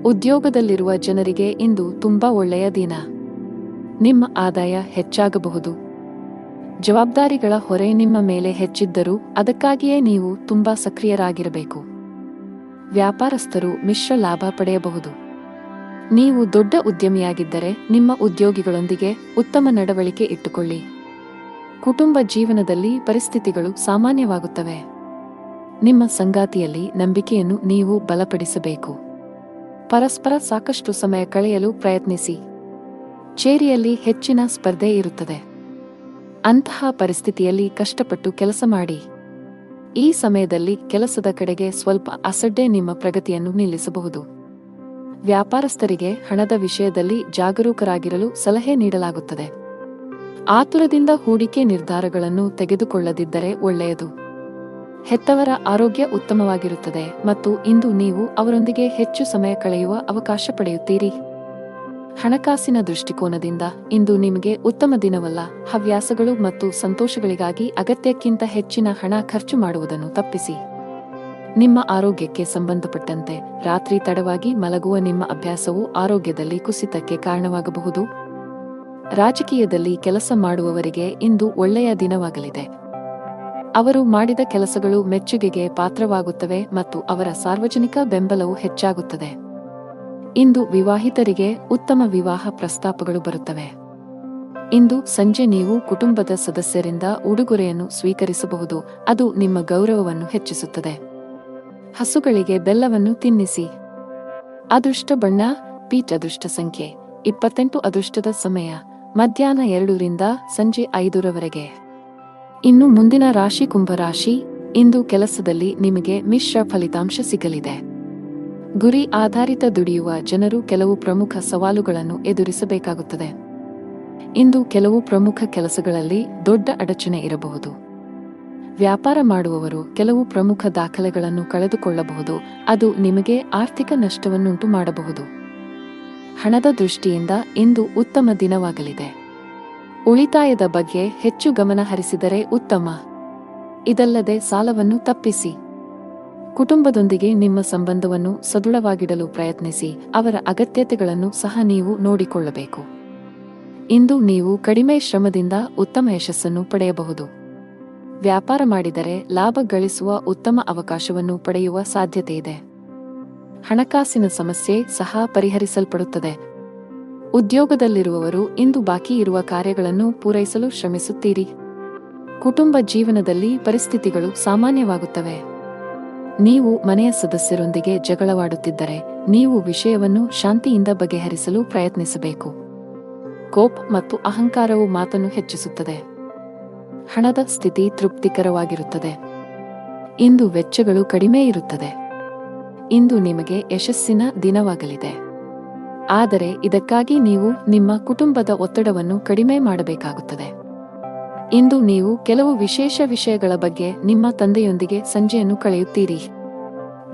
[SPEAKER 1] ಉದ್ಯೋಗದಲ್ಲಿರುವ ಜನರಿಗೆ ಇಂದು ತುಂಬಾ ಒಳ್ಳೆಯ ದಿನ. ನಿಮ್ಮ ಆದಾಯ ಹೆಚ್ಚಾಗಬಹುದು. ಜವಾಬ್ದಾರಿಗಳ ಹೊರೆ ನಿಮ್ಮ ಮೇಲೆ ಹೆಚ್ಚಿದ್ದರೂ ಅದಕ್ಕಾಗಿಯೇ ನೀವು ತುಂಬಾ ಸಕ್ರಿಯರಾಗಿರಬೇಕು. ವ್ಯಾಪಾರಸ್ಥರು ಮಿಶ್ರ ಲಾಭ ಪಡೆಯಬಹುದು. ನೀವು ದೊಡ್ಡ ಉದ್ಯಮಿಯಾಗಿದ್ದರೆ ನಿಮ್ಮ ಉದ್ಯೋಗಿಗಳೊಂದಿಗೆ ಉತ್ತಮ ನಡವಳಿಕೆ ಇಟ್ಟುಕೊಳ್ಳಿ. ಕುಟುಂಬ ಜೀವನದಲ್ಲಿ ಪರಿಸ್ಥಿತಿಗಳು ಸಾಮಾನ್ಯವಾಗುತ್ತವೆ. ನಿಮ್ಮ ಸಂಗಾತಿಯಲ್ಲಿ ನಂಬಿಕೆಯನ್ನು ನೀವು ಬಲಪಡಿಸಬೇಕು. ಪರಸ್ಪರ ಸಾಕಷ್ಟು ಸಮಯ ಕಳೆಯಲು ಪ್ರಯತ್ನಿಸಿ. ಕಚೇರಿಯಲ್ಲಿ ಹೆಚ್ಚಿನ ಸ್ಪರ್ಧೆ ಇರುತ್ತದೆ. ಅಂತಹ ಪರಿಸ್ಥಿತಿಯಲ್ಲಿ ಕಷ್ಟಪಟ್ಟು ಕೆಲಸ ಮಾಡಿ. ಈ ಸಮಯದಲ್ಲಿ ಕೆಲಸದ ಕಡೆಗೆ ಸ್ವಲ್ಪ ಅಸಡ್ಡೆ ನಿಮ್ಮ ಪ್ರಗತಿಯನ್ನು ನಿಲ್ಲಿಸಬಹುದು. ವ್ಯಾಪಾರಸ್ಥರಿಗೆ ಹಣದ ವಿಷಯದಲ್ಲಿ ಜಾಗರೂಕರಾಗಿರಲು ಸಲಹೆ ನೀಡಲಾಗುತ್ತದೆ. ಆತುರದಿಂದ ಹೂಡಿಕೆ ನಿರ್ಧಾರಗಳನ್ನು ತೆಗೆದುಕೊಳ್ಳದಿದ್ದರೆ ಒಳ್ಳೆಯದು. ಹೆತ್ತವರ ಆರೋಗ್ಯ ಉತ್ತಮವಾಗಿರುತ್ತದೆ ಮತ್ತು ಇಂದು ನೀವು ಅವರೊಂದಿಗೆ ಹೆಚ್ಚು ಸಮಯ ಕಳೆಯುವ ಅವಕಾಶ ಪಡೆಯುತ್ತೀರಿ. ಹಣಕಾಸಿನ ದೃಷ್ಟಿಕೋನದಿಂದ ಇಂದು ನಿಮಗೆ ಉತ್ತಮ ದಿನವಲ್ಲ. ಹವ್ಯಾಸಗಳು ಮತ್ತು ಸಂತೋಷಗಳಿಗಾಗಿ ಅಗತ್ಯಕ್ಕಿಂತ ಹೆಚ್ಚಿನ ಹಣ ಖರ್ಚು ಮಾಡುವುದನ್ನು ತಪ್ಪಿಸಿ. ನಿಮ್ಮ ಆರೋಗ್ಯಕ್ಕೆ ಸಂಬಂಧಪಟ್ಟಂತೆ ರಾತ್ರಿ ತಡವಾಗಿ ಮಲಗುವ ನಿಮ್ಮ ಅಭ್ಯಾಸವು ಆರೋಗ್ಯದಲ್ಲಿ ಕುಸಿತಕ್ಕೆ ಕಾರಣವಾಗಬಹುದು. ರಾಜಕೀಯದಲ್ಲಿ ಕೆಲಸ ಮಾಡುವವರಿಗೆ ಇಂದು ಒಳ್ಳೆಯ ದಿನವಾಗಲಿದೆ. ಅವರು ಮಾಡಿದ ಕೆಲಸಗಳು ಮೆಚ್ಚುಗೆಗೆ ಪಾತ್ರವಾಗುತ್ತವೆ ಮತ್ತು ಅವರ ಸಾರ್ವಜನಿಕ ಬೆಂಬಲವು ಹೆಚ್ಚಾಗುತ್ತದೆ. ಇಂದು ವಿವಾಹಿತರಿಗೆ ಉತ್ತಮ ವಿವಾಹ ಪ್ರಸ್ತಾಪಗಳು ಬರುತ್ತವೆ. ಇಂದು ಸಂಜೆ ನೀವು ಕುಟುಂಬದ ಸದಸ್ಯರಿಂದ ಉಡುಗೊರೆಯನ್ನು ಸ್ವೀಕರಿಸಬಹುದು, ಅದು ನಿಮ್ಮ ಗೌರವವನ್ನು ಹೆಚ್ಚಿಸುತ್ತದೆ. ಹಸುಗಳಿಗೆ ಬೆಲ್ಲವನ್ನು ತಿನ್ನಿಸಿ. ಅದೃಷ್ಟ ಬಣ್ಣ ಪೀಚ್. ಅದೃಷ್ಟ ಸಂಖ್ಯೆ 28. ಅದೃಷ್ಟದ ಸಮಯ ಮಧ್ಯಾಹ್ನ 2 ರಿಂದ ಸಂಜೆ 5 ರವರೆಗೆ. ಇನ್ನು ಮುಂದಿನ ರಾಶಿ ಕುಂಭರಾಶಿ. ಇಂದು ಕೆಲಸದಲ್ಲಿ ನಿಮಗೆ ಮಿಶ್ರ ಫಲಿತಾಂಶ ಸಿಗಲಿದೆ. ಗುರಿ ಆಧಾರಿತ ದುಡಿಯುವ ಜನರು ಕೆಲವು ಪ್ರಮುಖ ಸವಾಲುಗಳನ್ನು ಎದುರಿಸಬೇಕಾಗುತ್ತದೆ. ಇಂದು ಕೆಲವು ಪ್ರಮುಖ ಕೆಲಸಗಳಲ್ಲಿ ದೊಡ್ಡ ಅಡಚಣೆ ಇರಬಹುದು. ವ್ಯಾಪಾರ ಮಾಡುವವರು ಕೆಲವು ಪ್ರಮುಖ ದಾಖಲೆಗಳನ್ನು ಕಳೆದುಕೊಳ್ಳಬಹುದು, ಅದು ನಿಮಗೆ ಆರ್ಥಿಕ ನಷ್ಟವನ್ನುಂಟು ಮಾಡಬಹುದು. ಹಣದ ದೃಷ್ಟಿಯಿಂದ ಇಂದು ಉತ್ತಮ ದಿನವಾಗಲಿದೆ. ಉಳಿತಾಯದ ಬಗ್ಗೆ ಹೆಚ್ಚು ಗಮನ ಹರಿಸಿದರೆ ಉತ್ತಮ. ಇದಲ್ಲದೆ ಸಾಲವನ್ನು ತಪ್ಪಿಸಿ. ಕುಟುಂಬದೊಂದಿಗೆ ನಿಮ್ಮ ಸಂಬಂಧವನ್ನು ಸದೃಢವಾಗಿಡಲು ಪ್ರಯತ್ನಿಸಿ, ಅವರ ಅಗತ್ಯತೆಗಳನ್ನು ಸಹ ನೀವು ನೋಡಿಕೊಳ್ಳಬೇಕು. ಇಂದು ನೀವು ಕಡಿಮೆ ಶ್ರಮದಿಂದ ಉತ್ತಮ ಯಶಸ್ಸನ್ನು ಪಡೆಯಬಹುದು. ವ್ಯಾಪಾರ ಮಾಡಿದರೆ ಲಾಭ ಗಳಿಸುವ ಉತ್ತಮ ಅವಕಾಶವನ್ನು ಪಡೆಯುವ ಸಾಧ್ಯತೆಯಿದೆ. ಹಣಕಾಸಿನ ಸಮಸ್ಯೆ ಸಹ ಪರಿಹರಿಸಲ್ಪಡುತ್ತದೆ. ಉದ್ಯೋಗದಲ್ಲಿರುವವರು ಇಂದು ಬಾಕಿ ಇರುವ ಕಾರ್ಯಗಳನ್ನು ಪೂರೈಸಲು ಶ್ರಮಿಸುತ್ತೀರಿ. ಕುಟುಂಬ ಜೀವನದಲ್ಲಿ ಪರಿಸ್ಥಿತಿಗಳು ಸಾಮಾನ್ಯವಾಗುತ್ತವೆ. ನೀವು ಮನೆಯ ಸದಸ್ಯರೊಂದಿಗೆ ಜಗಳವಾಡುತ್ತಿದ್ದರೆ ನೀವು ವಿಷಯವನ್ನು ಶಾಂತಿಯಿಂದ ಬಗೆಹರಿಸಲು ಪ್ರಯತ್ನಿಸಬೇಕು. ಕೋಪ ಮತ್ತು ಅಹಂಕಾರವು ಮಾತನ್ನು ಹೆಚ್ಚಿಸುತ್ತದೆ. ಹಣದ ಸ್ಥಿತಿ ತೃಪ್ತಿಕರವಾಗಿರುತ್ತದೆ. ಇಂದು ವೆಚ್ಚಗಳು ಕಡಿಮೆ ಇರುತ್ತದೆ. ಇಂದು ನಿಮಗೆ ಯಶಸ್ಸಿನ ದಿನವಾಗಲಿದೆ. ಆದರೆ ಇದಕ್ಕಾಗಿ ನೀವು ನಿಮ್ಮ ಕುಟುಂಬದ ಒತ್ತಡವನ್ನು ಕಡಿಮೆ ಮಾಡಬೇಕಾಗುತ್ತದೆ. ಇಂದು ನೀವು ಕೆಲವು ವಿಶೇಷ ವಿಷಯಗಳ ಬಗ್ಗೆ ನಿಮ್ಮ ತಂದೆಯೊಂದಿಗೆ ಸಂಜೆಯನ್ನು ಕಳೆಯುತ್ತೀರಿ.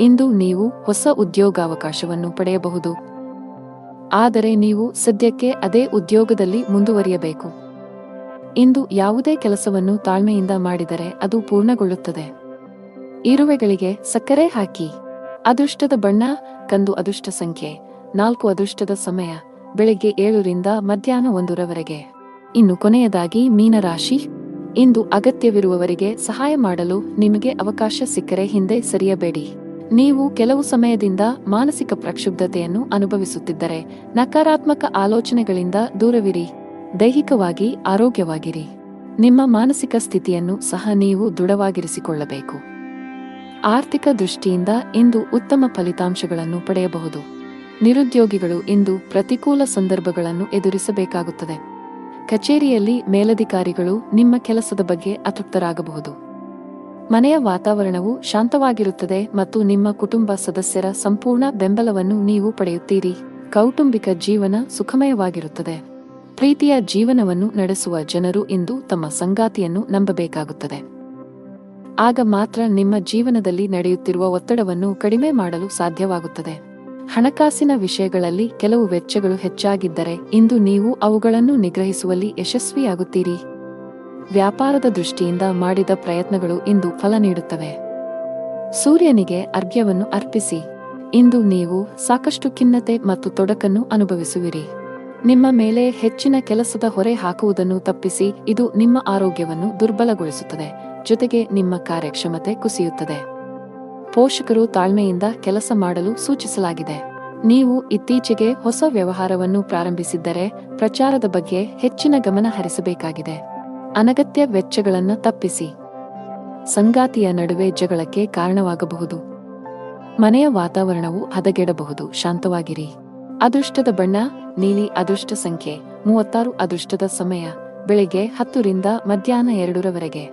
[SPEAKER 1] ಇಂದು ನೀವು ಹೊಸ ಉದ್ಯೋಗಾವಕಾಶವನ್ನು ಪಡೆಯಬಹುದು. ಆದರೆ ನೀವು ಸದ್ಯಕ್ಕೆ ಅದೇ ಉದ್ಯೋಗದಲ್ಲಿ ಮುಂದುವರಿಯಬೇಕು. ಇಂದು ಯಾವುದೇ ಕೆಲಸವನ್ನು ತಾಳ್ಮೆಯಿಂದ ಮಾಡಿದರೆ ಅದು ಪೂರ್ಣಗೊಳ್ಳುತ್ತದೆ. ಇರುವೆಗಳಿಗೆ ಸಕ್ಕರೆ ಹಾಕಿ. ಅದೃಷ್ಟದ ಬಣ್ಣ ಕಂದು. ಅದೃಷ್ಟ ಸಂಖ್ಯೆ 4. ಅದೃಷ್ಟದ ಸಮಯ ಬೆಳಗ್ಗೆ 7 ರಿಂದ ಮಧ್ಯಾಹ್ನ 1 ರವರೆಗೆ. ಇನ್ನು ಕೊನೆಯದಾಗಿ ಮೀನರಾಶಿ. ಇಂದು ಅಗತ್ಯವಿರುವವರಿಗೆ ಸಹಾಯ ಮಾಡಲು ನಿಮಗೆ ಅವಕಾಶ ಸಿಕ್ಕರೆ ಹಿಂದೆ ಸರಿಯಬೇಡಿ. ನೀವು ಕೆಲವು ಸಮಯದಿಂದ ಮಾನಸಿಕ ಪ್ರಕ್ಷುಬ್ಧತೆಯನ್ನು ಅನುಭವಿಸುತ್ತಿದ್ದರೆ ನಕಾರಾತ್ಮಕ ಆಲೋಚನೆಗಳಿಂದ ದೂರವಿರಿ. ದೈಹಿಕವಾಗಿ ಆರೋಗ್ಯವಾಗಿರಿ. ನಿಮ್ಮ ಮಾನಸಿಕ ಸ್ಥಿತಿಯನ್ನು ಸಹ ನೀವು ದೃಢವಾಗಿರಿಸಿಕೊಳ್ಳಬೇಕು. ಆರ್ಥಿಕ ದೃಷ್ಟಿಯಿಂದ ಇಂದು ಉತ್ತಮ ಫಲಿತಾಂಶಗಳನ್ನು ಪಡೆಯಬಹುದು. ನಿರುದ್ಯೋಗಿಗಳು ಇಂದು ಪ್ರತಿಕೂಲ ಸಂದರ್ಭಗಳನ್ನು ಎದುರಿಸಬೇಕಾಗುತ್ತದೆ. ಕಚೇರಿಯಲ್ಲಿ ಮೇಲಧಿಕಾರಿಗಳು ನಿಮ್ಮ ಕೆಲಸದ ಬಗ್ಗೆ ಅತೃಪ್ತರಾಗಬಹುದು. ಮನೆಯ ವಾತಾವರಣವು ಶಾಂತವಾಗಿರುತ್ತದೆ ಮತ್ತು ನಿಮ್ಮ ಕುಟುಂಬ ಸದಸ್ಯರ ಸಂಪೂರ್ಣ ಬೆಂಬಲವನ್ನು ನೀವು ಪಡೆಯುತ್ತೀರಿ. ಕೌಟುಂಬಿಕ ಜೀವನ ಸುಖಮಯವಾಗಿರುತ್ತದೆ. ಪ್ರೀತಿಯ ಜೀವನವನ್ನು ನಡೆಸುವ ಜನರು ಇಂದು ತಮ್ಮ ಸಂಗಾತಿಯನ್ನು ನಂಬಬೇಕಾಗುತ್ತದೆ. ಆಗ ಮಾತ್ರ ನಿಮ್ಮ ಜೀವನದಲ್ಲಿ ನಡೆಯುತ್ತಿರುವ ಒತ್ತಡವನ್ನು ಕಡಿಮೆ ಮಾಡಲು ಸಾಧ್ಯವಾಗುತ್ತದೆ. ಹಣಕಾಸಿನ ವಿಷಯಗಳಲ್ಲಿ ಕೆಲವು ವೆಚ್ಚಗಳು ಹೆಚ್ಚಾಗಿದ್ದರೆ ಇಂದು ನೀವು ಅವುಗಳನ್ನು ನಿಗ್ರಹಿಸುವಲ್ಲಿ ಯಶಸ್ವಿಯಾಗುತ್ತೀರಿ. ವ್ಯಾಪಾರದ ದೃಷ್ಟಿಯಿಂದ ಮಾಡಿದ ಪ್ರಯತ್ನಗಳು ಇಂದು ಫಲ ನೀಡುತ್ತವೆ. ಸೂರ್ಯನಿಗೆ ಅರ್ಘ್ಯವನ್ನು ಅರ್ಪಿಸಿ. ಇಂದು ನೀವು ಸಾಕಷ್ಟು ಖಿನ್ನತೆ ಮತ್ತು ತೊಡಕನ್ನು ಅನುಭವಿಸುವಿರಿ. ನಿಮ್ಮ ಮೇಲೆ ಹೆಚ್ಚಿನ ಕೆಲಸದ ಹೊರೆ ಹಾಕುವುದನ್ನು ತಪ್ಪಿಸಿ, ಇದು ನಿಮ್ಮ ಆರೋಗ್ಯವನ್ನು ದುರ್ಬಲಗೊಳಿಸುತ್ತದೆ, ಜೊತೆಗೆ ನಿಮ್ಮ ಕಾರ್ಯಕ್ಷಮತೆ ಕುಸಿಯುತ್ತದೆ. ಪೋಷಕರು ತಾಳ್ಮೆಯಿಂದ ಕೆಲಸ ಮಾಡಲು ಸೂಚಿಸಲಾಗಿದೆ. ನೀವು ಇತ್ತೀಚೆಗೆ ಹೊಸ ವ್ಯವಹಾರವನ್ನು ಪ್ರಾರಂಭಿಸಿದ್ದರೆ ಪ್ರಚಾರದ ಬಗ್ಗೆ ಹೆಚ್ಚಿನ ಗಮನ ಹರಿಸಬೇಕಾಗಿದೆ. ಅನಗತ್ಯ ವೆಚ್ಚಗಳನ್ನು ತಪ್ಪಿಸಿ. ಸಂಗಾತಿಯ ನಡುವೆ ಜಗಳಕ್ಕೆ ಕಾರಣವಾಗಬಹುದು. ಮನೆಯ ವಾತಾವರಣವು ಹದಗೆಡಬಹುದು. ಶಾಂತವಾಗಿರಿ. ಅದೃಷ್ಟದ ಬಣ್ಣ ನೀಲಿ. ಅದೃಷ್ಟ ಸಂಖ್ಯೆ 36. ಅದೃಷ್ಟದ ಸಮಯ ಬೆಳಿಗ್ಗೆ 10 ರಿಂದ ಮಧ್ಯಾಹ್ನ 2 ರವರೆಗೆ.